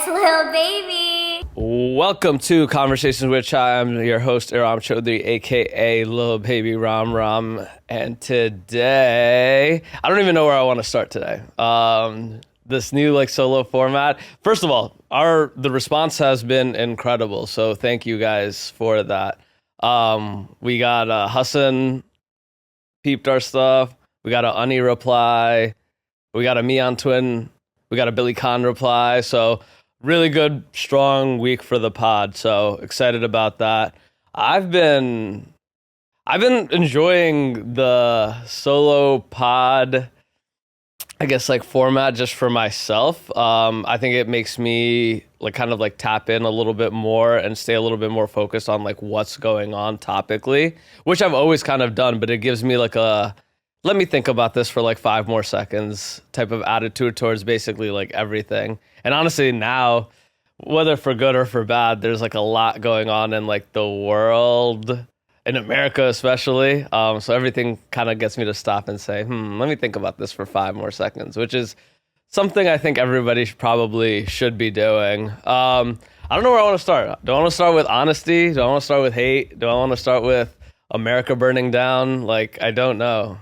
Lil Baby. Welcome to Conversations with Chai. I'm your host, Ihram Chaudhry, aka Lil Baby Ram. And today, I don't even know where I want to start today. This new solo format. First of all, the response has been incredible. So thank you guys for that. We got Hassan peeped our stuff. We got an Ani reply. We got a Mian twin. We got a Billy Khan reply. So really good, strong week for the pod. So excited about that. I've been enjoying the solo pod, I guess, format just for myself. I think it makes me tap in a little bit more and stay a little bit more focused on what's going on topically, which I've always kind of done, but it gives me a let me think about this for 5 more seconds type of attitude towards basically everything. And honestly, now, whether for good or for bad, there's a lot going on in the world, in America especially. So everything kind of gets me to stop and say, let me think about this for 5 more seconds, which is something I think everybody probably should be doing. I don't know where I want to start. Do I want to start with honesty? Do I want to start with hate? Do I want to start with America burning down? I don't know.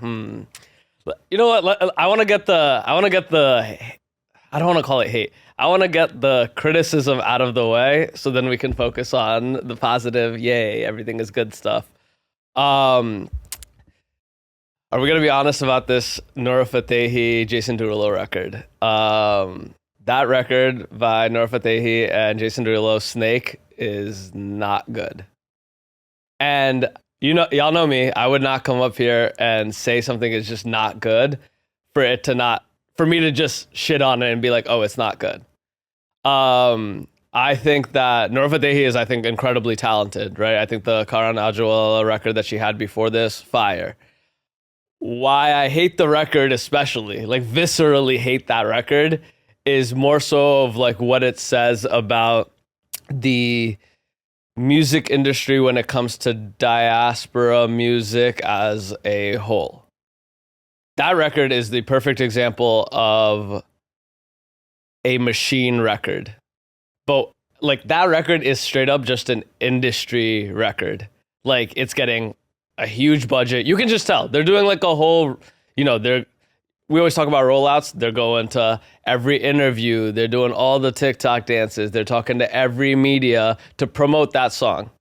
You know what? I want to get the, I don't want to call it hate. I want to get the criticism out of the way so then we can focus on the positive. Yay, everything is good stuff. Are we going to be honest about this Nora Fatehi Jason Derulo record? That record by Nora Fatehi and Jason Derulo, Snake, is not good. And y'all know me. I would not come up here and say something is just not good for me to just shit on it and be like, oh, it's not good. I think that Nora Fatehi is, incredibly talented, right? I think the Karan Aujla record that she had before this, fire. Why I hate the record especially, viscerally hate that record, is more so of what it says about the music industry when it comes to diaspora music as a whole. That record is the perfect example of a machine record. But that record is straight up just an industry record. It's getting a huge budget. You can just tell. They're doing a whole, we always talk about rollouts. They're going to every interview. They're doing all the TikTok dances. They're talking to every media to promote that song.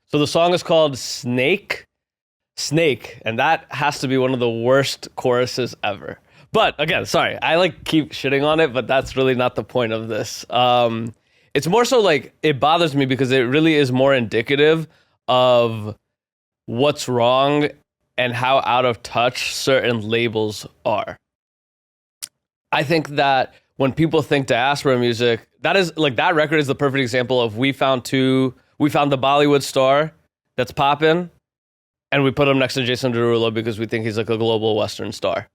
So the song is called Snake, and that has to be one of the worst choruses ever. But again, sorry, I keep shitting on it, but that's really not the point of this. It's more so it bothers me because it really is more indicative of what's wrong and how out of touch certain labels are. I think that when people think diaspora music, that is that record is the perfect example of we found the Bollywood star that's popping, and we put him next to Jason Derulo because we think he's a global Western star.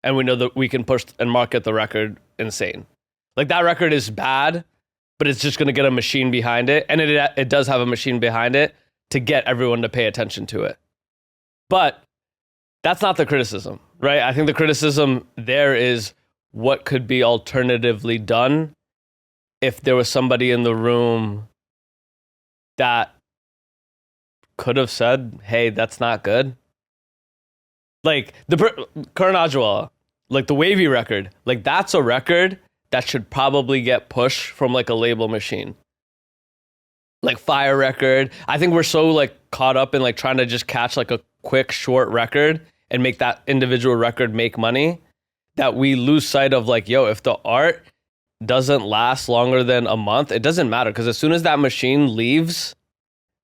And we know that we can push and market the record insane. That record is bad, but it's just going to get a machine behind it. And it does have a machine behind it to get everyone to pay attention to it. But that's not the criticism, right? I think the criticism there is what could be alternatively done if there was somebody in the room that could have said, hey, that's not good. The Karan Aujla, the Wavy record, that's a record that should probably get pushed from a label machine. Fire record. I think we're so caught up in trying to just catch a quick short record and make that individual record make money that we lose sight of if the art doesn't last longer than a month, it doesn't matter, because as soon as that machine leaves,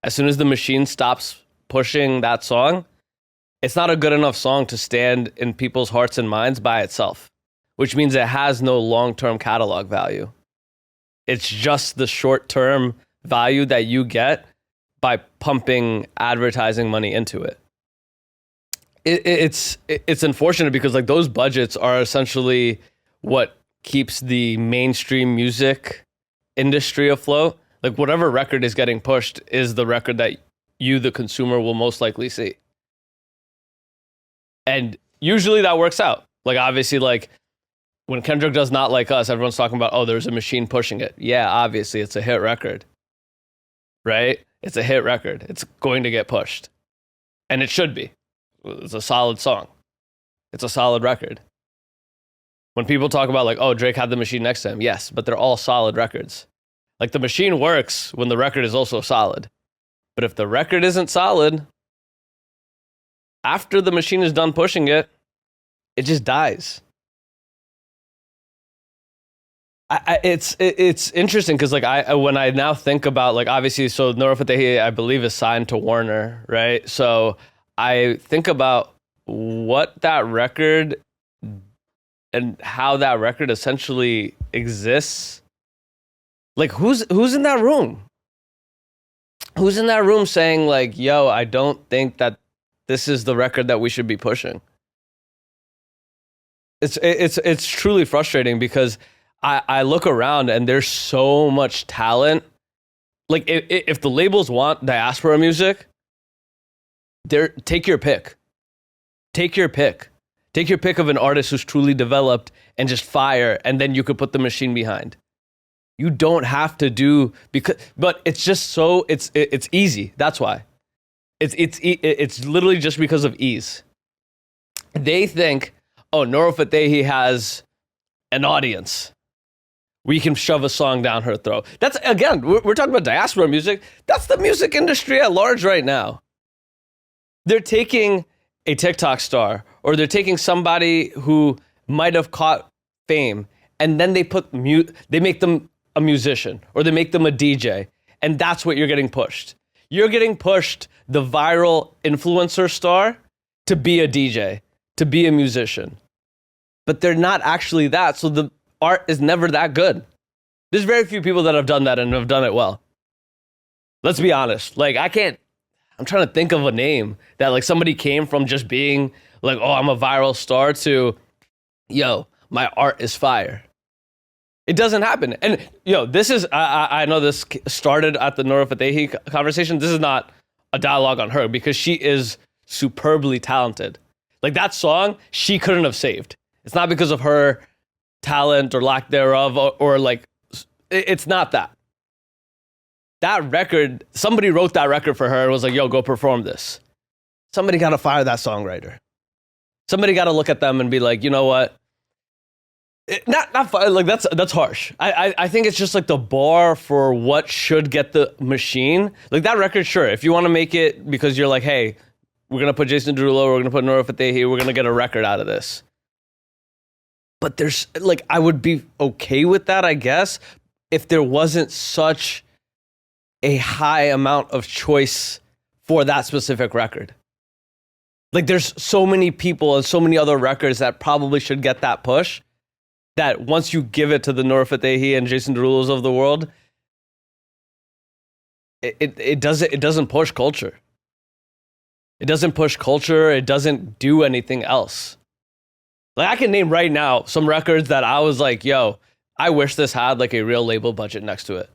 as soon as the machine stops pushing that song, it's not a good enough song to stand in people's hearts and minds by itself, which means it has no long-term catalog value. It's just the short-term value that you get by pumping advertising money into it. It's unfortunate because those budgets are essentially what keeps the mainstream music industry afloat. Whatever record is getting pushed is the record that you, the consumer, will most likely see. And usually that works out. Obviously, When Kendrick does Not Like Us, everyone's talking about, oh, there's a machine pushing it. Yeah, obviously, it's a hit record, right? It's a hit record. It's going to get pushed. And it should be. It's a solid song. It's a solid record. When people talk about like, oh, Drake had the machine next to him, yes, but they're all solid records. Like the machine works when the record is also solid. But if the record isn't solid, after the machine is done pushing it, it just dies. It's interesting because like when I now think about like obviously so Nora Fatehi I believe is signed to Warner, right? So I think about what that record and how that record essentially exists. Like who's in that room? Who's in that room saying like, yo, I don't think that this is the record that we should be pushing? It's truly frustrating because I look around and there's so much talent. Like if the labels want diaspora music, take your pick. Take your pick. Take your pick of an artist who's truly developed and just fire, and then you could put the machine behind. You don't have to do but it's just so it's easy. That's why. It's literally just because of ease. They think, oh, Nora Fatehi has an audience. We can shove a song down her throat. That's, again, we're talking about diaspora music. That's the music industry at large right now. They're taking a TikTok star, or they're taking somebody who might have caught fame, and then they make them a musician, or they make them a DJ, and that's what you're getting pushed. You're getting pushed the viral influencer star to be a DJ, to be a musician. But they're not actually that, so the art is never that good. There's very few people that have done that and have done it well. Let's be honest. Like, I'm trying to think of a name that like somebody came from just being like, oh, I'm a viral star to, yo, my art is fire. It doesn't happen. And, this is, I know this started at the Nora Fatehi conversation. This is not a dialogue on her because she is superbly talented. Like that song, she couldn't have saved. It's not because of her talent or lack thereof, or like, it's not that. That record, somebody wrote that record for her and was like, yo, go perform this. Somebody got to fire that songwriter. Somebody got to look at them and be like, you know what? Not fire, like that's harsh. I think it's just like the bar for what should get the machine. Like that record, sure. If you want to make it because you're like, hey, we're going to put Jason Derulo, we're going to put Nora Fatehi, we're going to get a record out of this. But there's like, I would be okay with that, I guess, if there wasn't such a high amount of choice for that specific record. Like there's so many people and so many other records that probably should get that push, that once you give it to the Nora Fatehi and Jason Derulos of the world, it doesn't push culture. It doesn't push culture. It doesn't do anything else. Like I can name right now some records that I was like, yo, I wish this had like a real label budget next to it.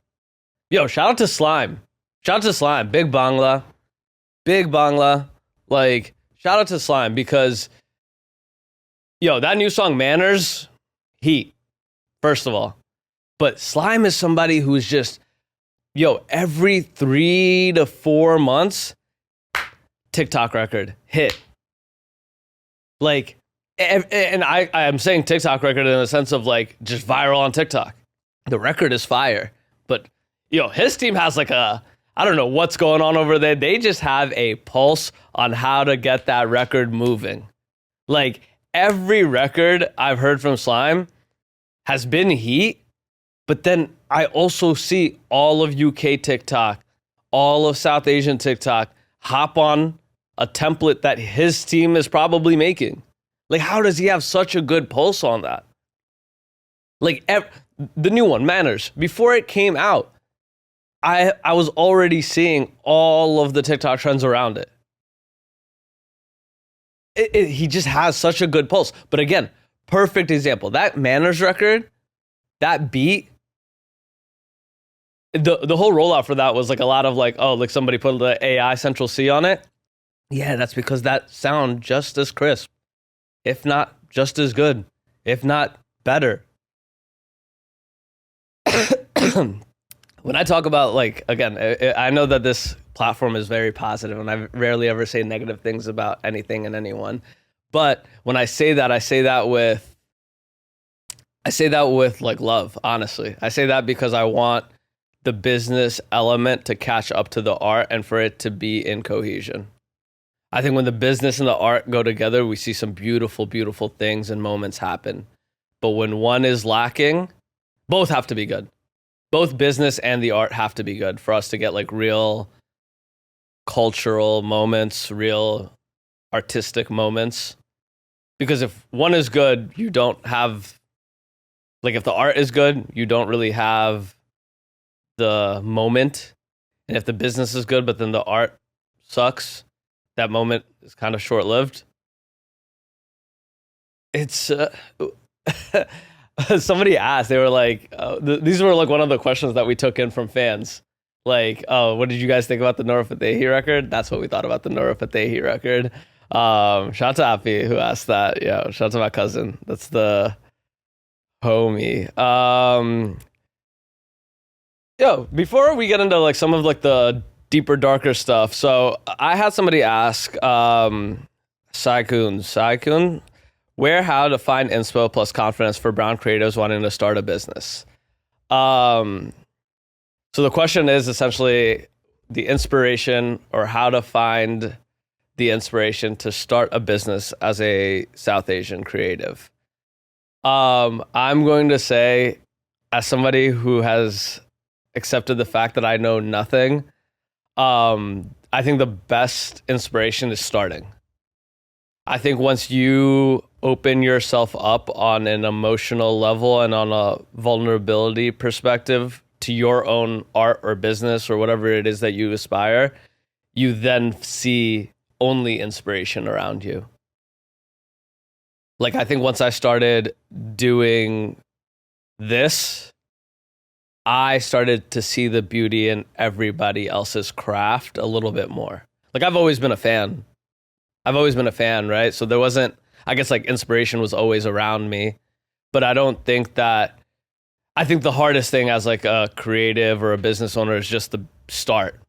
Yo, shout out to Slime. Shout out to Slime. Big Bangla. Like, shout out to Slime because, yo, that new song Manners, heat, first of all. But Slime is somebody who's just, yo, every 3 to 4 months, TikTok record, hit. Like, and I'm saying TikTok record in the sense of like just viral on TikTok. The record is fire, but his team has like I don't know what's going on over there. They just have a pulse on how to get that record moving. Like every record I've heard from Slime has been heat, but then I also see all of UK TikTok, all of South Asian TikTok hop on a template that his team is probably making. Like, how does he have such a good pulse on that? Like, the new one, Manners, before it came out, I was already seeing all of the TikTok trends around it. He just has such a good pulse. But again, perfect example. That Manners record, that beat, the whole rollout for that was like a lot of like, oh, like somebody put the AI Central C on it. Yeah, that's because that sound just as crisp. If not just as good, if not better. When I talk about, like, again, I know that this platform is very positive and I rarely ever say negative things about anything and anyone. But when I say that, I say that with like love, honestly. I say that because I want the business element to catch up to the art and for it to be in cohesion. I think when the business and the art go together, we see some beautiful, beautiful things and moments happen. But when one is lacking, both have to be good. Both business and the art have to be good for us to get like real cultural moments, real artistic moments. Because if one is good, you don't have, like, if the art is good, you don't really have the moment. And if the business is good, but then the art sucks, that moment is kind of short-lived. It's somebody asked, they were like, these were like one of the questions that we took in from fans. Like, oh, what did you guys think about the Nora Fatehi record? That's what we thought about the Nora Fatehi record. Shout out to Appy who asked that. Yeah, shout out to my cousin. That's the homie. Before we get into like some of like the deeper, darker stuff. So I had somebody ask, Saikun, where, how to find inspo plus confidence for brown creatives wanting to start a business. So the question is essentially the inspiration, or how to find the inspiration to start a business as a South Asian creative. I'm going to say, as somebody who has accepted the fact that I know nothing, I think the best inspiration is starting. I think once you open yourself up on an emotional level and on a vulnerability perspective to your own art or business or whatever it is that you aspire, you then see only inspiration around you. Like, I think once I started doing this, I started to see the beauty in everybody else's craft a little bit more. Like, I've always been a fan, right? So there wasn't, I guess, like, inspiration was always around me, but I don't think that, I think the hardest thing as like a creative or a business owner is just the start.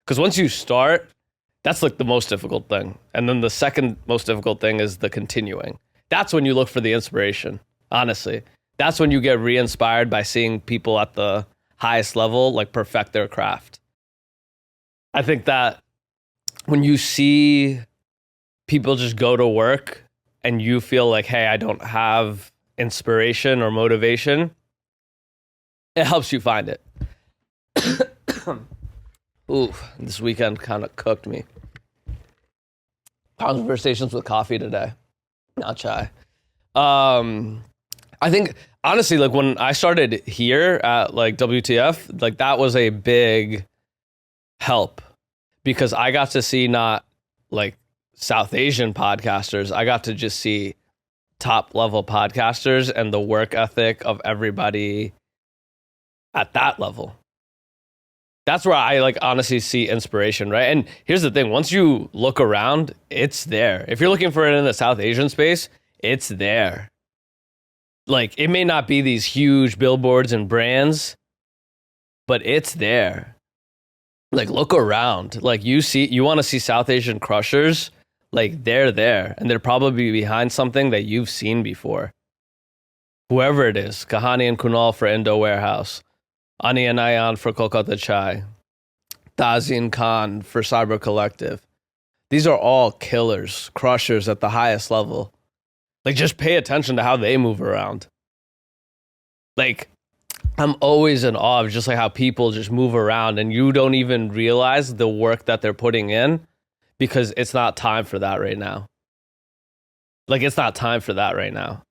Because once you start, that's like the most difficult thing. And then the second most difficult thing is the continuing. That's when you look for the inspiration, honestly. That's when you get re-inspired by seeing people at the highest level like perfect their craft. I think that when you see people just go to work and you feel like, hey, I don't have inspiration or motivation, it helps you find it. Ooh, this weekend kind of cooked me. Conversations with coffee today, not chai. I think, honestly, like, when I started here at like WTF, like, that was a big help because I got to see not like South Asian podcasters. I got to just see top level podcasters and the work ethic of everybody at that level. That's where I like honestly see inspiration, right? And here's the thing, once you look around, it's there. If you're looking for it in the South Asian space, it's there. Like, it may not be these huge billboards and brands, but it's there. Like, look around. Like, you want to see South Asian crushers, like, they're there. And they're probably behind something that you've seen before. Whoever it is, Kahani and Kunal for Indo Warehouse, Ani and Ayan for Kolkata Chai, Tazeen Khan for Cyber Collective. These are all killers, crushers at the highest level. Like, just pay attention to how they move around. Like, I'm always in awe of just like how people just move around and you don't even realize the work that they're putting in because it's not time for that right now. Like, it's not time for that right now.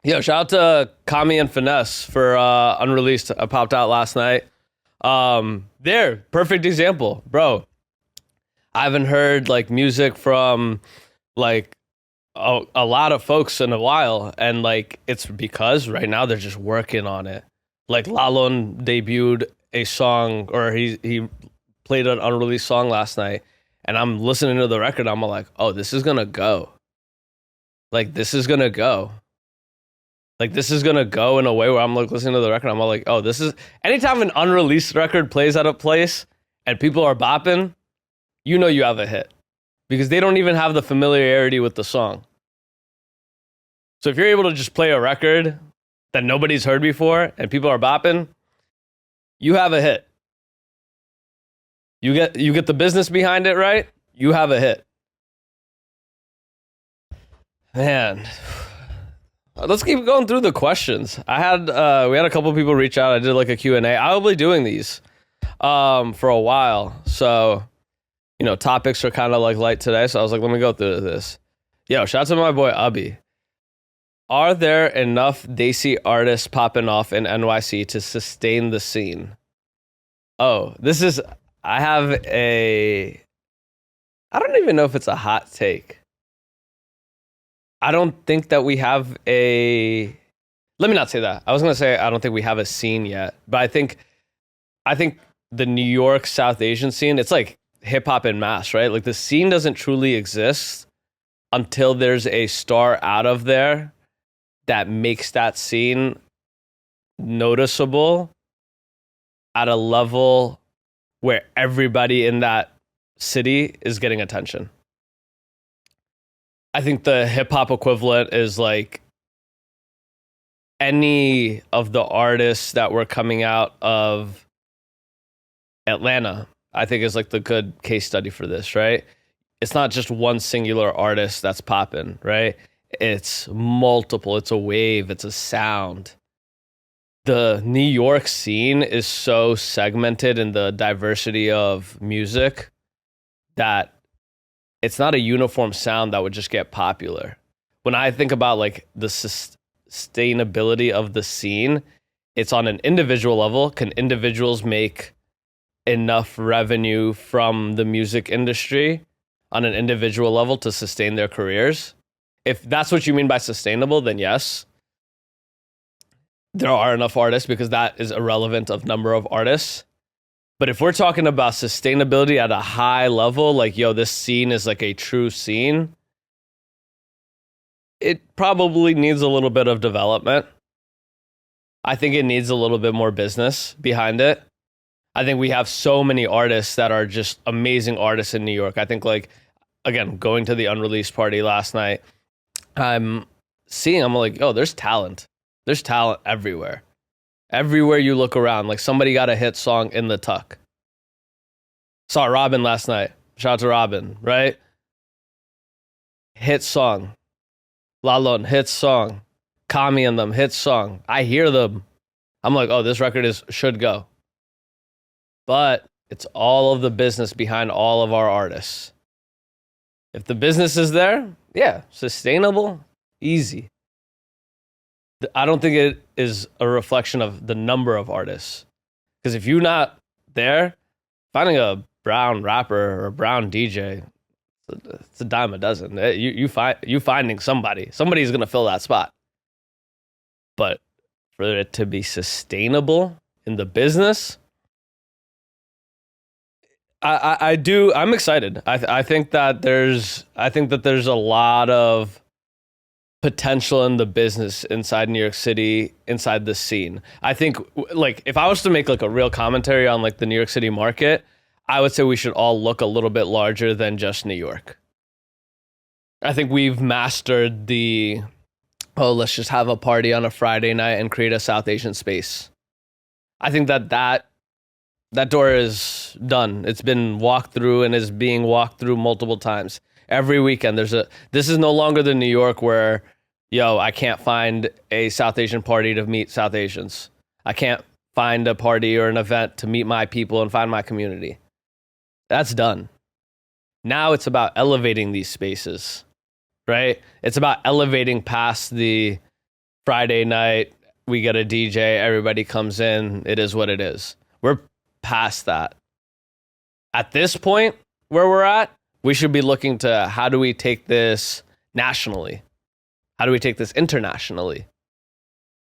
Yo, shout out to Kami and Finesse for Unreleased. I popped out last night. There, perfect example, bro. I haven't heard like music from like a lot of folks in a while, and like it's because right now they're just working on it. Like Lalon debuted a song, or he played an unreleased song last night, and I'm listening to the record. I'm like, oh, this is gonna go. Like, this is gonna go. Like this is gonna go in a way where I'm like listening to the record, I'm all like, oh, this is anytime an unreleased record plays at a place and people are bopping, you know you have a hit. Because they don't even have the familiarity with the song. So if you're able to just play a record that nobody's heard before and people are bopping, you have a hit. You get the business behind it, right? You have a hit. Man, let's keep going through the questions. We had a couple people reach out. I did like a Q&A. I will be doing these for a while. So, you know, topics are kind of like light today. So I was like, let me go through this. Yo, shout out to my boy Abhi. Are there enough Desi artists popping off in NYC to sustain the scene? Oh, I don't even know if it's a hot take. I don't think that we have let me not say that. I was going to say I don't think we have a scene yet, but I think the New York South Asian scene, it's like hip hop en masse, right? Like the scene doesn't truly exist until there's a star out of there that makes that scene noticeable at a level where everybody in that city is getting attention. I think the hip hop equivalent is like any of the artists that were coming out of Atlanta, I think is like the good case study for this, right? It's not just one singular artist that's popping, right? It's multiple, it's a wave, it's a sound. The New York scene is so segmented in the diversity of music that it's not a uniform sound that would just get popular. When I think about like the sustainability of the scene, it's on an individual level. Can individuals make enough revenue from the music industry on an individual level to sustain their careers? If that's what you mean by sustainable, then yes. There are enough artists because that is irrelevant of number of artists. But if we're talking about sustainability at a high level, like, yo, this scene is like a true scene, it probably needs a little bit of development. I think it needs a little bit more business behind it. I think we have so many artists that are just amazing artists in New York. I think, like, again, going to the unreleased party last night, I'm like, oh, there's talent. There's talent everywhere. Everywhere you look around, like somebody got a hit song in the tuck. Saw Robin last night. Shout out to Robin, right? Hit song. Lalon, hit song. Kami and them, hit song. I hear them. I'm like, oh, this record should go. But it's all of the business behind all of our artists. If the business is there, yeah, sustainable, easy. I don't think it is a reflection of the number of artists. Because if you're not there, finding a brown rapper or a brown DJ, it's a dime a dozen. You finding somebody's going to fill that spot. But for it to be sustainable in the business, I'm excited. I think that there's a lot of potential in the business inside New York City, inside the scene. I think, like, if I was to make like a real commentary on like the New York City market, I would say we should all look a little bit larger than just New York. I think we've mastered let's just have a party on a Friday night and create a South Asian space. I think that door is done. It's been walked through and is being walked through multiple times. Every weekend this is no longer the New York where, yo, I can't find a South Asian party to meet South Asians. I can't find a party or an event to meet my people and find my community. That's done. Now it's about elevating these spaces, right? It's about elevating past the Friday night, we get a DJ, everybody comes in, it is what it is. We're past that. At this point where we're at, we should be looking to how do we take this nationally? How do we take this internationally?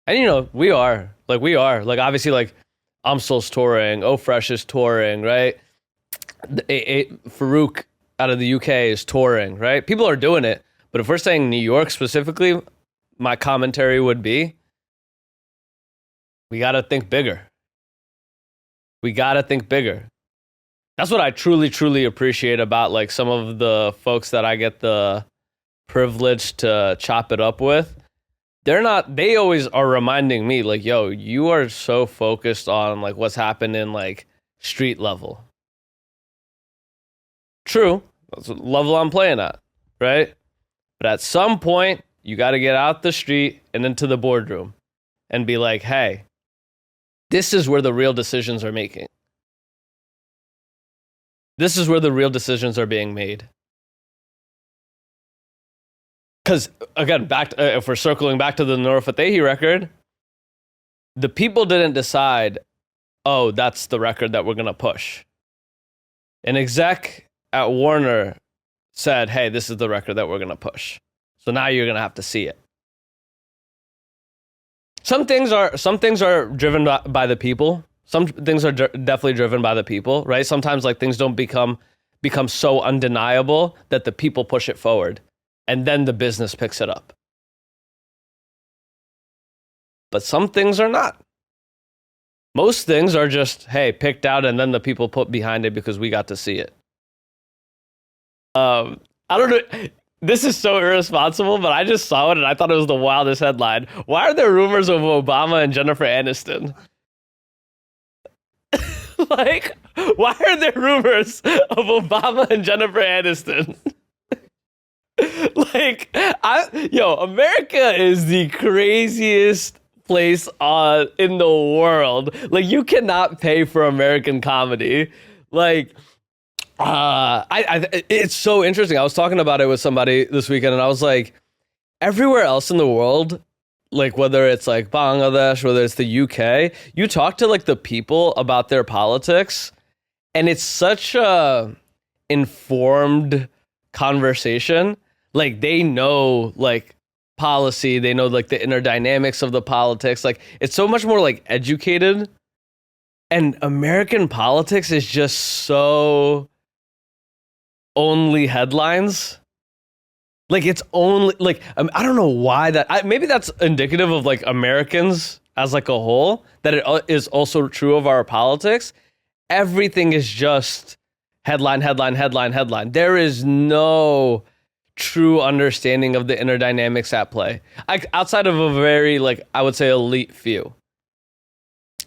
And, you know, we are. Like, obviously, like, Amstel's touring, Oh Fresh is touring, right? Farouk out of the UK is touring, right? People are doing it. But if we're saying New York specifically, my commentary would be We got to think bigger. We got to think bigger. That's what I truly, truly appreciate about like some of the folks that I get the privilege to chop it up with. They always are reminding me like, yo, you are so focused on like what's happening like street level. True. That's the level I'm playing at, right? But at some point, you got to get out the street and into the boardroom and be like, hey, this is where the real decisions are making. This is where the real decisions are being made. Because, again, if we're circling back to the Nora Fatehi record, the people didn't decide, oh, that's the record that we're going to push. An exec at Warner said, hey, this is the record that we're going to push. So now you're going to have to see it. Some things are driven by the people. Some things are definitely driven by the people, right? Sometimes like things don't become so undeniable that the people push it forward and then the business picks it up. But some things are not. Most things are just, hey, picked out and then the people put behind it because we got to see it. I don't know. This is so irresponsible, but I just saw it and I thought it was the wildest headline. Why are there rumors of Obama and Jennifer Aniston? Like, why are there rumors of Obama and Jennifer Aniston? Like, America is the craziest place in the world. Like, you cannot pay for American comedy. Like, it's so interesting. I was talking about it with somebody this weekend, and I was like, everywhere else in the world, like whether it's like Bangladesh, whether it's the UK, you talk to like the people about their politics, and it's such a informed conversation. Like they know like policy, they know like the inner dynamics of the politics. Like it's so much more like educated. And American politics is just so only headlines. Like it's only like I don't know why that. Maybe that's indicative of like Americans as like a whole. That it is also true of our politics. Everything is just headline, headline, headline, headline. There is no true understanding of the inner dynamics at play. Outside of a very like I would say elite few.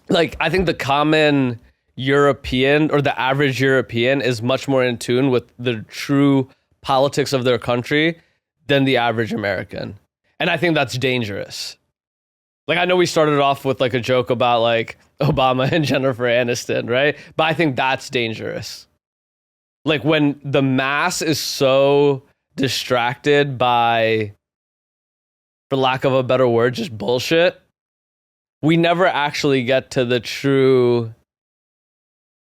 Like I think the common European or the average European is much more in tune with the true politics of their country than the average American. And I think that's dangerous. Like, I know we started off with like a joke about like Obama and Jennifer Aniston, right? But I think that's dangerous. Like when the mass is so distracted by, for lack of a better word, just bullshit, we never actually get to the true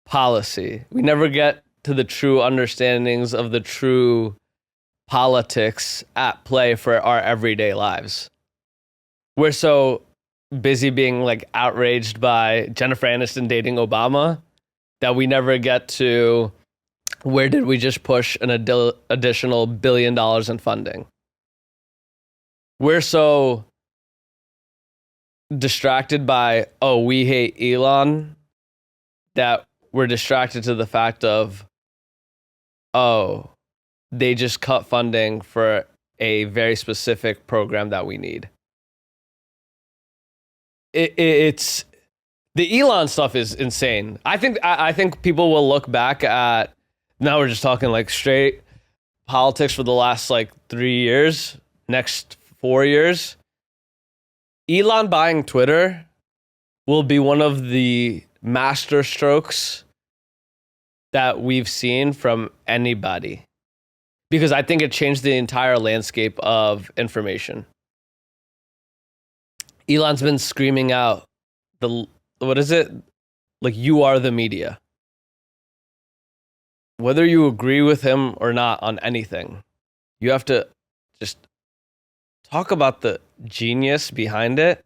policy. We never get to the true understandings of the true politics at play for our everyday lives. We're so busy being like outraged by Jennifer Aniston dating Obama that we never get to where did we just push an additional $1 billion in funding. We're so distracted by, oh, we hate Elon, that we're distracted to the fact of, oh, they just cut funding for a very specific program that we need. It's the Elon stuff is insane. I think people will look back at, now we're just talking like straight politics for the last like 3 years, next 4 years. Elon buying Twitter will be one of the master strokes that we've seen from anybody. Because I think it changed the entire landscape of information. Elon's been screaming out what is it? Like, you are the media. Whether you agree with him or not on anything, you have to just talk about the genius behind it.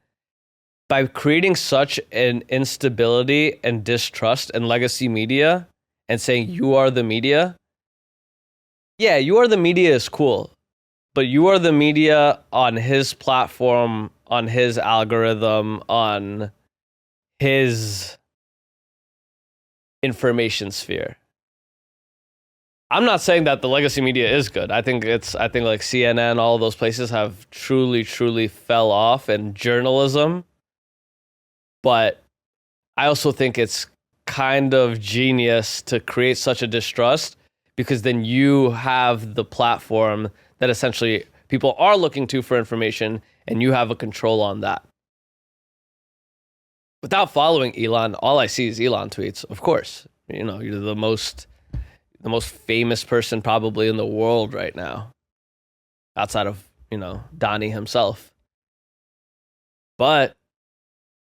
By creating such an instability and distrust in legacy media and saying you are the media. Yeah, you are the media is cool, but you are the media on his platform, on his algorithm, on his information sphere. I'm not saying that the legacy media is good. I think like CNN, all those places have truly fell off in journalism. But I also think it's kind of genius to create such a distrust, because then you have the platform that essentially people are looking to for information, and you have a control on that. Without following Elon, all I see is Elon tweets. Of course, you're the most famous person probably in the world right now, outside of, Donnie himself. But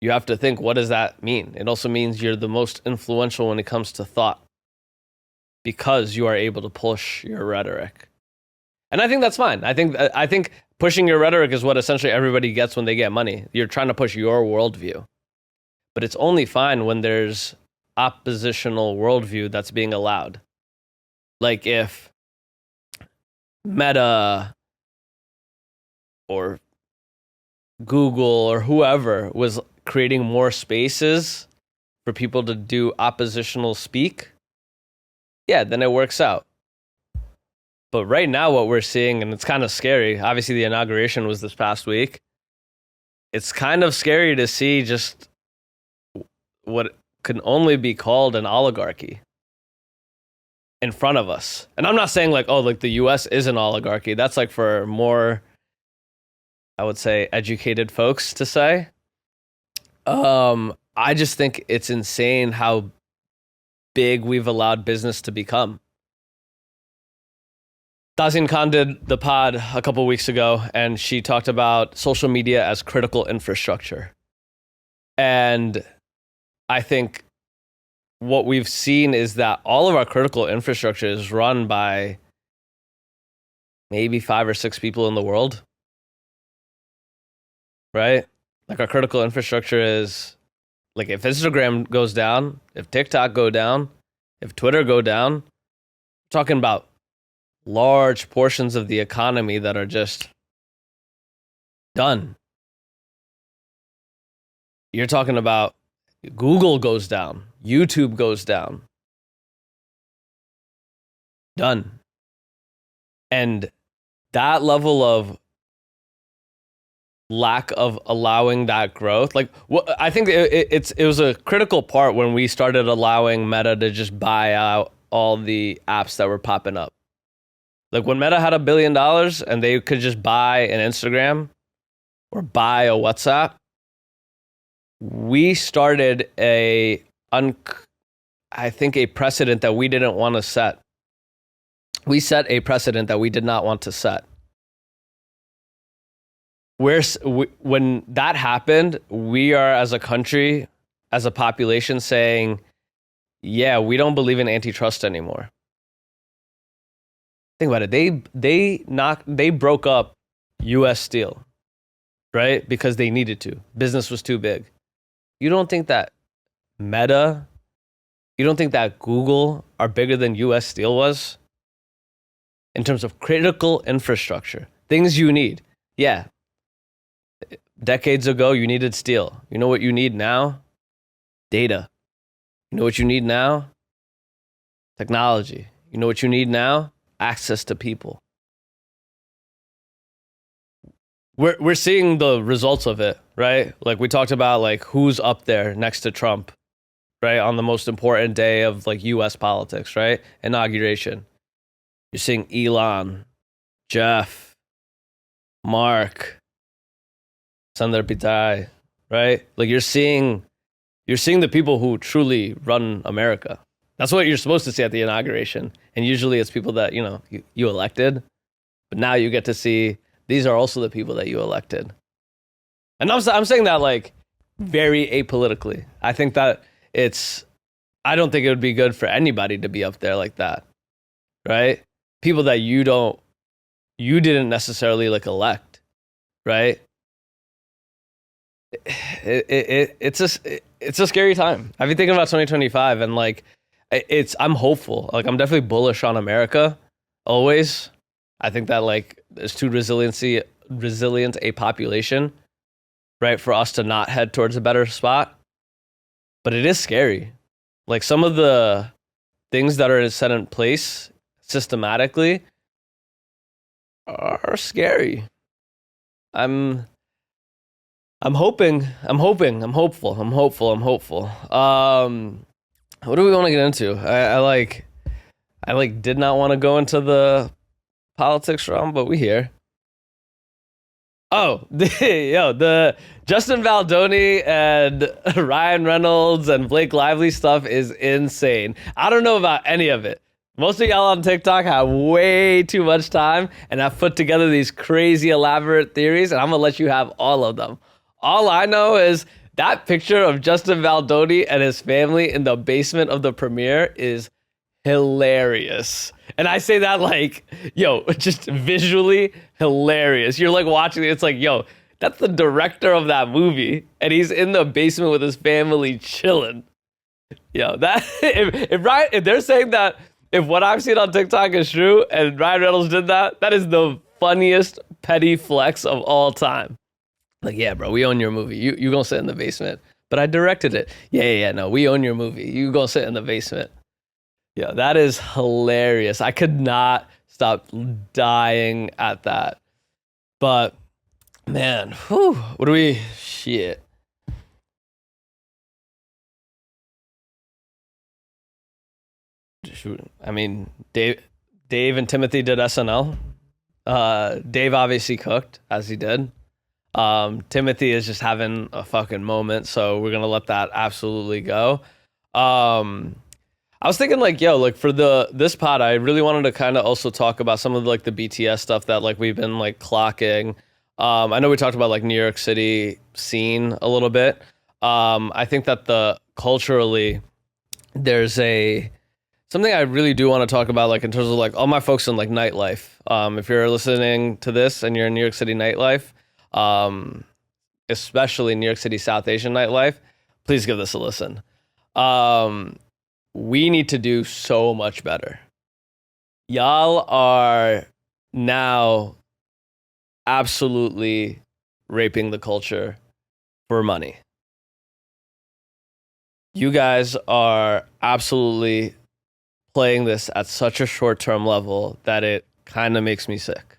you have to think, what does that mean? It also means you're the most influential when it comes to thought, because you are able to push your rhetoric. And I think that's fine. I think pushing your rhetoric is what essentially everybody gets when they get money. You're trying to push your worldview. But it's only fine when there's oppositional worldview that's being allowed. Like if Meta or Google or whoever was creating more spaces for people to do oppositional speak, yeah, then it works out. But right now what we're seeing, and it's kind of scary, obviously the inauguration was this past week. It's kind of scary to see just what can only be called an oligarchy in front of us. And I'm not saying like the US is an oligarchy. That's like for more, I would say, educated folks to say. I just think it's insane how big we've allowed business to become. Tazeen Khan did the pod a couple weeks ago, and she talked about social media as critical infrastructure. And I think what we've seen is that all of our critical infrastructure is run by maybe 5 or 6 people in the world, right? Like our critical infrastructure is like, if Instagram goes down, if TikTok go down, if Twitter go down, we're talking about large portions of the economy that are just done. You're talking about Google goes down, YouTube goes down. Done. And that level of lack of allowing that growth, like I think it was a critical part when we started allowing Meta to just buy out all the apps that were popping up. Like when Meta had $1 billion and they could just buy an Instagram or buy a WhatsApp, we started a precedent that we didn't want to set. We set a precedent that we did not want to set. When that happened, we are as a country, as a population saying, yeah, we don't believe in antitrust anymore. Think about it. They broke up US Steel, right? Because they needed to. Business was too big. You don't think that Meta, you don't think that Google are bigger than US Steel was? In terms of critical infrastructure, things you need. Yeah. Decades ago, you needed steel. You know what you need now? Data. You know what you need now? Technology. You know what you need now? Access to people. We're seeing the results of it, right? Like we talked about, like who's up there next to Trump, right? On the most important day of like US politics, right? Inauguration. You're seeing Elon, Jeff, Mark, Sundar Pichai, right? Like you're seeing the people who truly run America. That's what you're supposed to see at the inauguration. And usually it's people that, you elected. But now you get to see these are also the people that you elected. And I'm saying that like very apolitically. I think that I don't think it would be good for anybody to be up there like that, right? People that you didn't necessarily like elect, right? It's a scary time. I've been thinking about 2025 and like I'm hopeful. Like I'm definitely bullish on America always. I think that like there's too resilient a population, right, for us to not head towards a better spot. but it is scary. Like some of the things that are set in place systematically are scary. I'm hoping, I'm hopeful. What do we want to get into? I did not want to go into the politics realm, but we here. Oh, the Justin Baldoni and Ryan Reynolds and Blake Lively stuff is insane. I don't know about any of it. Most of y'all on TikTok have way too much time and have put together these crazy elaborate theories, and I'm gonna let you have all of them. All I know is that picture of Justin Baldoni and his family in the basement of the premiere is hilarious. And I say that like, yo, just visually hilarious. You're like watching it, it's like, yo, that's the director of that movie, and he's in the basement with his family chilling. Yo, that if they're saying that if what I've seen on TikTok is true and Ryan Reynolds did that, that is the funniest petty flex of all time. Like, yeah, bro, we own your movie. You gonna sit in the basement, but I directed it. Yeah, no, we own your movie. You gonna sit in the basement. Yeah, that is hilarious. I could not stop dying at that. But man, whew, what do we shit? I mean, Dave and Timothy did SNL. Dave obviously cooked, as he did. Timothy is just having a fucking moment, so we're gonna let that absolutely go. I was thinking like, yo, like for this pod, I really wanted to kind of also talk about some of like the BTS stuff that like we've been like clocking. I know we talked about like New York City scene a little bit. I think that culturally there's something I really do want to talk about, like in terms of like all my folks in like nightlife. If you're listening to this and you're in New York City nightlife, especially New York City South Asian nightlife, please give this a listen. We need to do so much better. Y'all are now absolutely raping the culture for money. You guys are absolutely playing this at such a short-term level that it kind of makes me sick.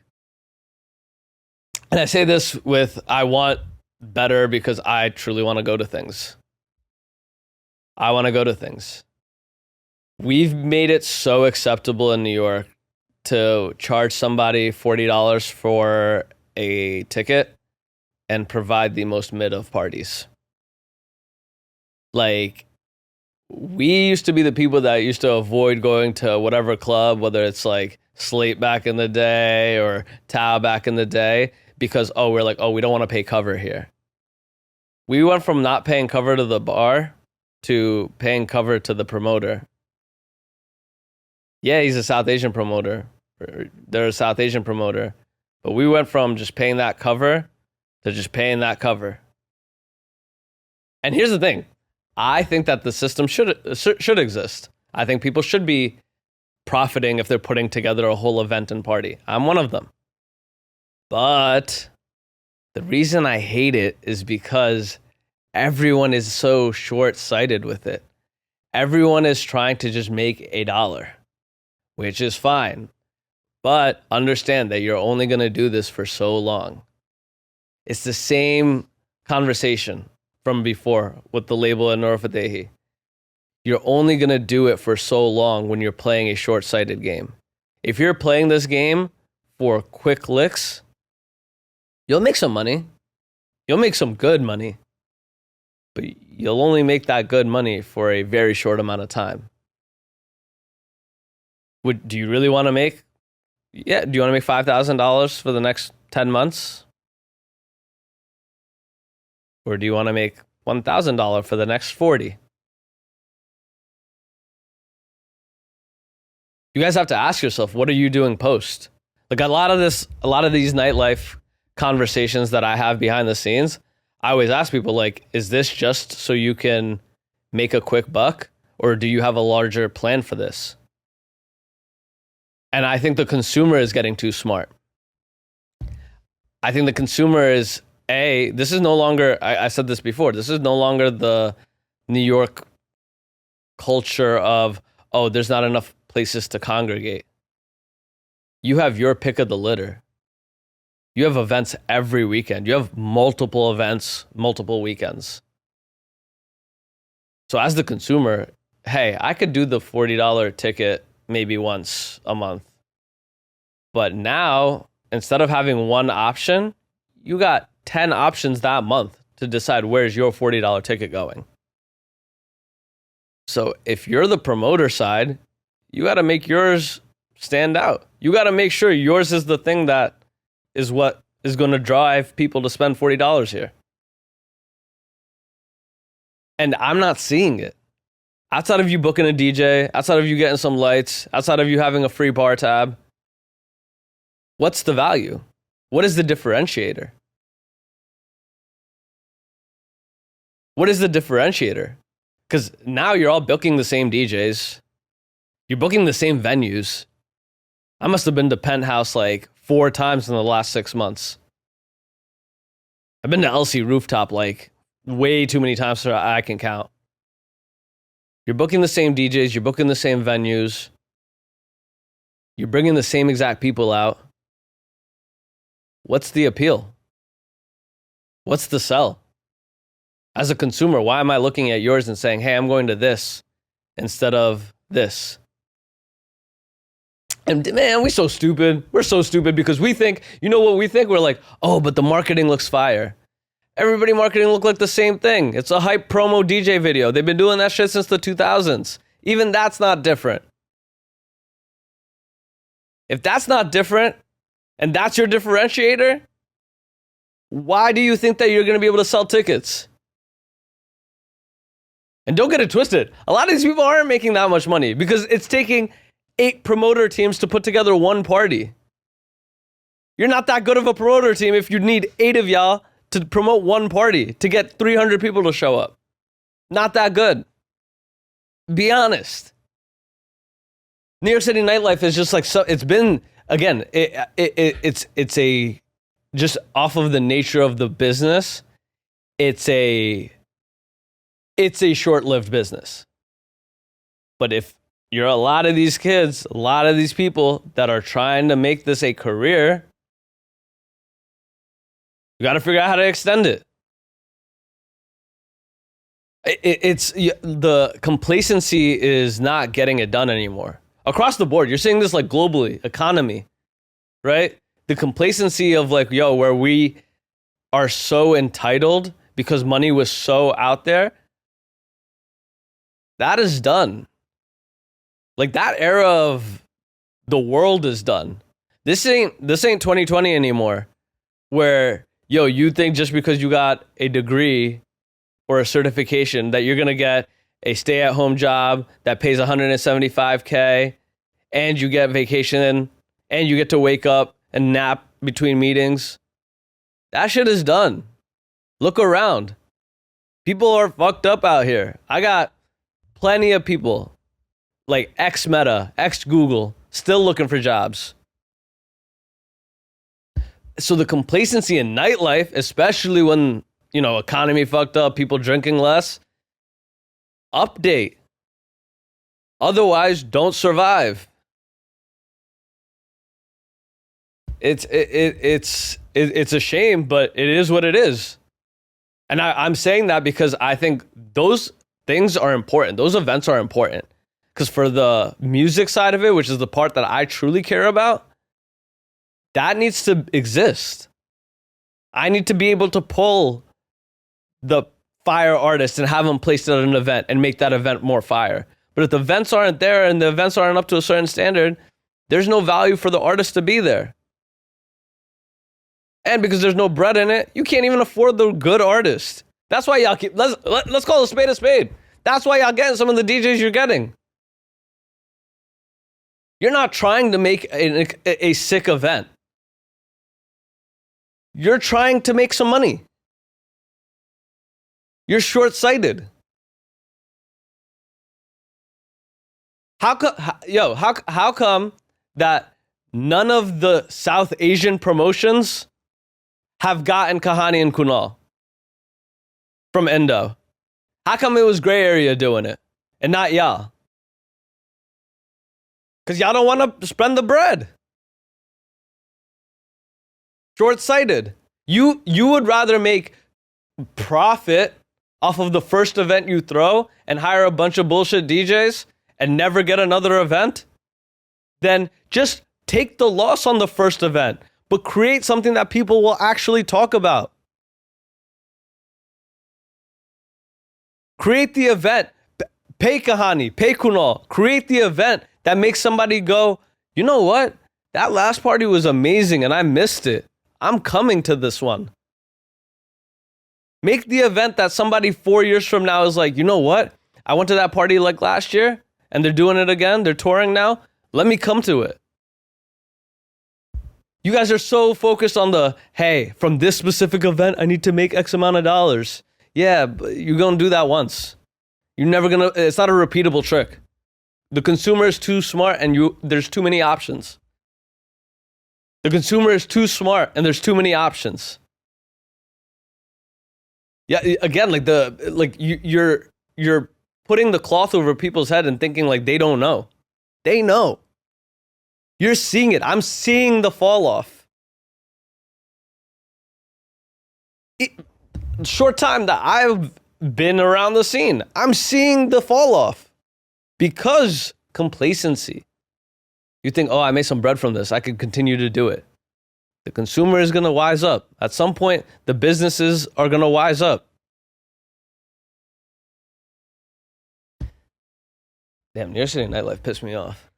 And I say this I want better because I truly want to go to things. I want to go to things. We've made it so acceptable in New York to charge somebody $40 for a ticket and provide the most mid of parties. Like, we used to be the people that used to avoid going to whatever club, whether it's like Slate back in the day or Tao back in the day, because, we don't want to pay cover here. We went from not paying cover to the bar to paying cover to the promoter. Yeah, he's a South Asian promoter. They're a South Asian promoter. But we went from just paying that cover to just paying that cover. And here's the thing. I think that the system should exist. I think people should be profiting if they're putting together a whole event and party. I'm one of them. But the reason I hate it is because everyone is so short-sighted with it. Everyone is trying to just make $1, which is fine. But understand that you're only going to do this for so long. It's the same conversation from before with the label and Nora Fatehi. You're only going to do it for so long when you're playing a short-sighted game. If you're playing this game for quick licks, you'll make some money. You'll make some good money. But you'll only make that good money for a very short amount of time. Do you really want to make? Yeah, do you want to make $5,000 for the next 10 months? Or do you want to make $1,000 for the next 40? You guys have to ask yourself, what are you doing post? Like a lot of these nightlife conversations that I have behind the scenes, I always ask people like, is this just so you can make a quick buck? Or do you have a larger plan for this? And I think the consumer is getting too smart. I think the consumer is, this is no longer, I said this before, this is no longer the New York culture of, oh, there's not enough places to congregate. You have your pick of the litter. You have events every weekend. You have multiple events, multiple weekends. So as the consumer, hey, I could do the $40 ticket maybe once a month. But now, instead of having one option, you got 10 options that month to decide where's your $40 ticket going. So if you're the promoter side, you got to make yours stand out. You got to make sure yours is the thing that is what is going to drive people to spend $40 here. And I'm not seeing it. Outside of you booking a DJ, outside of you getting some lights, outside of you having a free bar tab, what's the value? What is the differentiator? What is the differentiator? Because now you're all booking the same DJs. You're booking the same venues. I must have been to Penthouse like 4 times in the last 6 months. I've been to LC Rooftop like way too many times so I can count. You're booking the same DJs. You're booking the same venues. You're bringing the same exact people out. What's the appeal? What's the sell? As a consumer, why am I looking at yours and saying, hey, I'm going to this instead of this? And man, we're so stupid. We're so stupid because we think, you know what we think? We're like, oh, but the marketing looks fire. Everybody marketing look like the same thing. It's a hype promo DJ video. They've been doing that shit since the 2000s. Even that's not different. If that's not different, and that's your differentiator, why do you think that you're going to be able to sell tickets? And don't get it twisted. A lot of these people aren't making that much money because it's taking 8 promoter teams to put together one party. You're not that good of a promoter team if you need 8 of y'all to promote one party to get 300 people to show up. Not that good. Be honest. New York City nightlife is just like, so it's been, again, it's a, just off of the nature of the business, it's a short-lived business. But if you're a lot of these kids, a lot of these people that are trying to make this a career, you got to figure out how to extend it. It's the complacency is not getting it done anymore. Across the board, you're seeing this like globally, economy, right? The complacency of like, yo, where we are so entitled because money was so out there, that is done. Like that era of the world is done. This ain't 2020 anymore, where, yo, you think just because you got a degree or a certification that you're going to get a stay-at-home job that pays $175K and you get vacation and you get to wake up and nap between meetings. That shit is done. Look around. People are fucked up out here. I got plenty of people like ex-Meta, ex-Google, still looking for jobs. So the complacency in nightlife, especially when, you know, economy fucked up, people drinking less, update. Otherwise, don't survive. It's a shame, but it is what it is. And I'm saying that because I think those things are important. Those events are important. Because for the music side of it, which is the part that I truly care about, that needs to exist. I need to be able to pull the fire artist and have them placed at an event and make that event more fire. But if the events aren't there and the events aren't up to a certain standard, there's no value for the artist to be there. And because there's no bread in it, you can't even afford the good artist. That's why y'all keep, let's call a spade a spade. That's why y'all getting some of the DJs you're getting. You're not trying to make a sick event. You're trying to make some money. You're short-sighted. How come that none of the South Asian promotions have gotten Kahani and Kunal from Endo? How come it was gray area doing it and not y'all? Because y'all don't want to spend the bread. Short-sighted. You would rather make profit off of the first event you throw and hire a bunch of bullshit DJs and never get another event than just take the loss on the first event, but create something that people will actually talk about. Create the event. Pay Kahani, pay Kunal. Create the event that makes somebody go, you know what? That last party was amazing and I missed it. I'm coming to this one. Make the event that somebody 4 years from now is like, you know what? I went to that party like last year and they're doing it again. They're touring now. Let me come to it. You guys are so focused on the, hey, from this specific event, I need to make X amount of dollars. Yeah, but you're going to do that once. You're never going to, it's not a repeatable trick. The consumer is too smart and there's too many options. The consumer is too smart and there's too many options. Yeah, again, you're putting the cloth over people's head and thinking like they don't know. They know. You're seeing it. I'm seeing the fall off. Short time that I've been around the scene, I'm seeing the fall off because complacency. You think, oh, I made some bread from this. I could continue to do it. The consumer is going to wise up. At some point, the businesses are going to wise up. Damn, New York City nightlife pissed me off.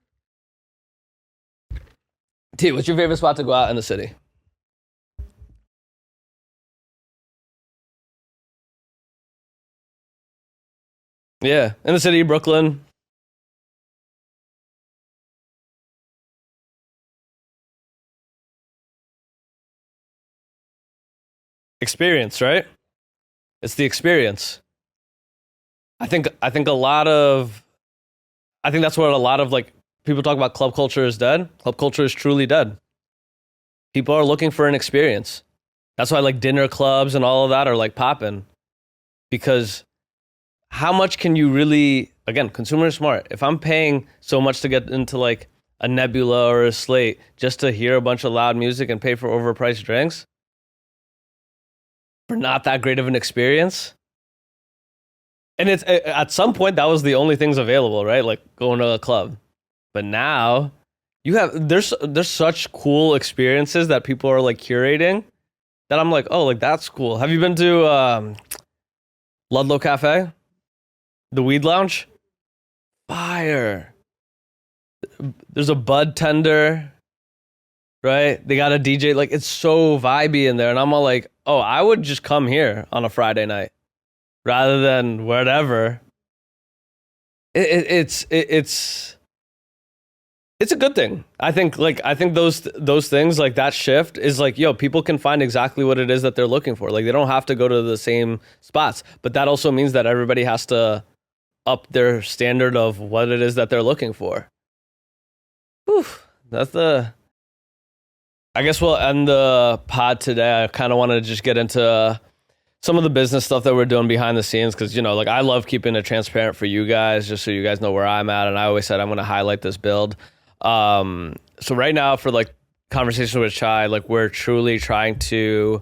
T, what's your favorite spot to go out in the city? Yeah, in the city, Brooklyn. Experience, right? It's the experience. I think that's what a lot of like people talk about club culture is dead. Club culture is truly dead. People are looking for an experience. That's why like dinner clubs and all of that are like popping. Because how much can you really, again, consumer is smart. If I'm paying so much to get into like a Nebula or a Slate just to hear a bunch of loud music and pay for overpriced drinks for not that great of an experience. And it's at some point that was the only things available, right? Like going to a club. But now you have there's such cool experiences that people are like curating that I'm like, oh, like that's cool. Have you been to Ludlow Cafe? The Weed Lounge? Fire. There's a bud tender, right? They got a DJ. Like it's so vibey in there. And I'm all like, oh, I would just come here on a Friday night rather than whatever. It's a good thing. I think those things like that shift is like, yo, people can find exactly what it is that they're looking for. Like they don't have to go to the same spots, but that also means that everybody has to up their standard of what it is that they're looking for. Whew, I guess we'll end the pod today. I kind of wanted to just get into some of the business stuff that we're doing behind the scenes because, you know, like I love keeping it transparent for you guys just so you guys know where I'm at. And I always said I'm going to highlight this build. So right now for like conversation with Chai, like we're truly trying to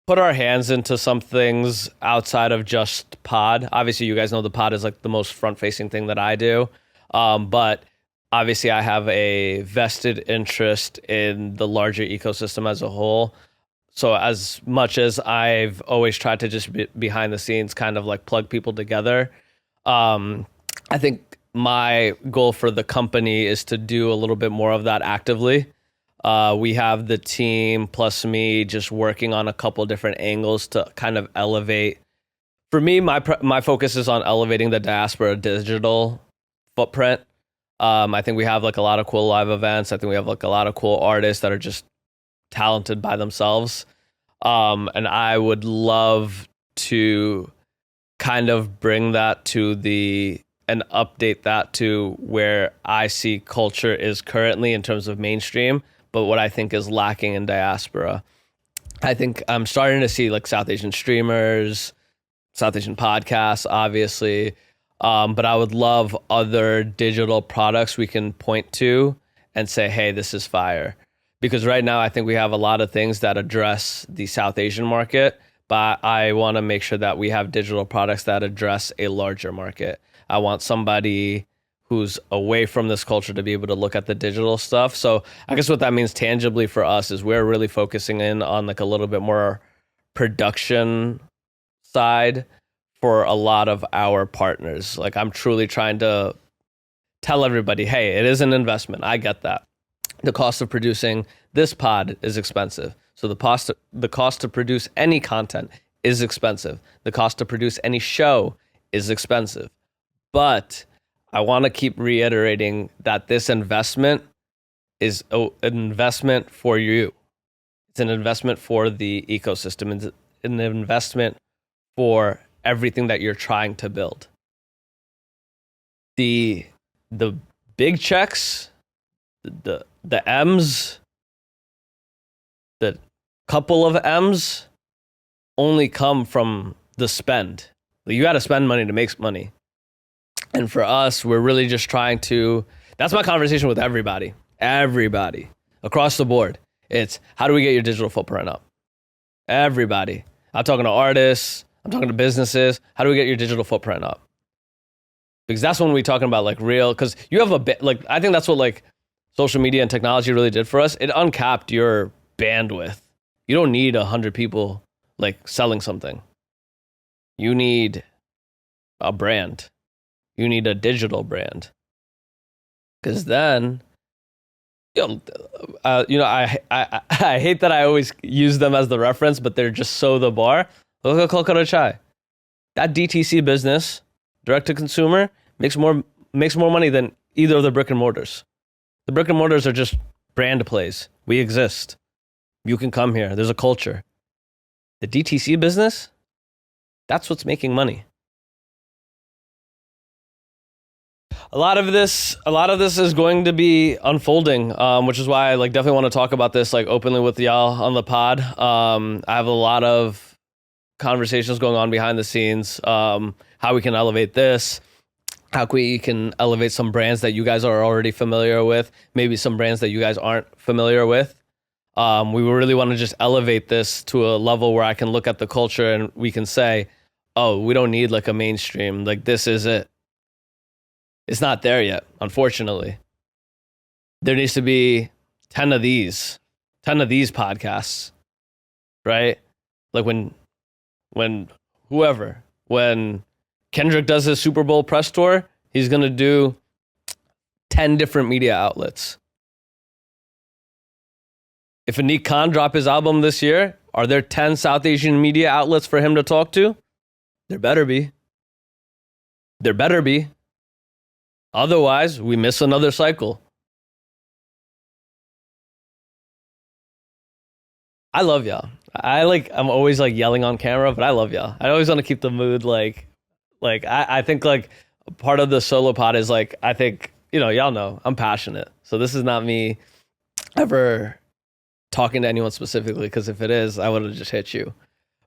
put our hands into some things outside of just pod. Obviously, you guys know the pod is like the most front-facing thing that I do. But obviously, I have a vested interest in the larger ecosystem as a whole. So as much as I've always tried to just be behind the scenes, kind of like plug people together, I think my goal for the company is to do a little bit more of that actively. We have the team plus me just working on a couple different angles to kind of elevate. For me, my focus is on elevating the diaspora digital footprint. I think we have like a lot of cool live events. I think we have like a lot of cool artists that are just talented by themselves. And I would love to kind of bring that to and update that to where I see culture is currently in terms of mainstream, but what I think is lacking in diaspora. I think I'm starting to see like South Asian streamers, South Asian podcasts, obviously. But I would love other digital products we can point to and say, hey, this is fire. Because right now, I think we have a lot of things that address the South Asian market, but I want to make sure that we have digital products that address a larger market. I want somebody who's away from this culture to be able to look at the digital stuff. So I guess what that means tangibly for us is we're really focusing in on like a little bit more production side for a lot of our partners. Like I'm truly trying to tell everybody, hey, it is an investment. I get that. The cost of producing this pod is expensive. So the cost to produce any content is expensive. The cost to produce any show is expensive. But I want to keep reiterating that this investment is an investment for you. It's an investment for the ecosystem. It's an investment for everything that you're trying to build. The big checks, the M's, the couple of M's only come from the spend. You got to spend money to make money. And for us, we're really just trying to, that's my conversation with everybody across the board. It's how do we get your digital footprint up? Everybody. I'm talking to artists. I'm talking to businesses. How do we get your digital footprint up? Because that's when we're talking about like real, because you have a bit, like, I think that's what like social media and technology really did for us. It uncapped your bandwidth. You don't need 100 people like selling something. You need a brand. You need a digital brand. Because then, I hate that I always use them as the reference, but they're just so the bar. Look at Kolkata Chai. That DTC business, direct to consumer, makes more money than either of the brick and mortars. The brick and mortars are just brand plays. We exist. You can come here. There's a culture. The DTC business, that's what's making money. A lot of this is going to be unfolding, which is why I like definitely want to talk about this like openly with y'all on the pod. I have a lot of conversations going on behind the scenes, how we can elevate this, how we can elevate some brands that you guys are already familiar with, maybe some brands that you guys aren't familiar with. We really want to just elevate this to a level where I can look at the culture and we can say, oh, we don't need like a mainstream, like this is it. It's not there yet, unfortunately. There needs to be 10 of these podcasts, right? Like when Kendrick does his Super Bowl press tour, he's going to do 10 different media outlets. If Anik Khan drop his album this year, are there 10 South Asian media outlets for him to talk to? There better be. Otherwise, we miss another cycle. I love y'all. I'm always like yelling on camera, but I love y'all. I always want to keep the mood like I think like part of the solo pod is like, I think, y'all know I'm passionate. So this is not me ever talking to anyone specifically, because if it is, I would have just hit you.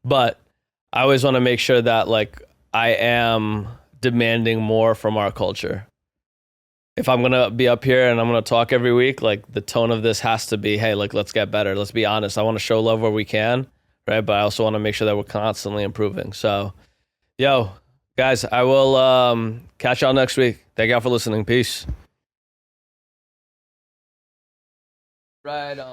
But I always want to make sure that like I am demanding more from our culture. If I'm going to be up here and I'm going to talk every week, like the tone of this has to be, hey, like, let's get better. Let's be honest. I want to show love where we can, right? But I also want to make sure that we're constantly improving. So, guys, I will catch y'all next week. Thank y'all for listening. Peace. Right on.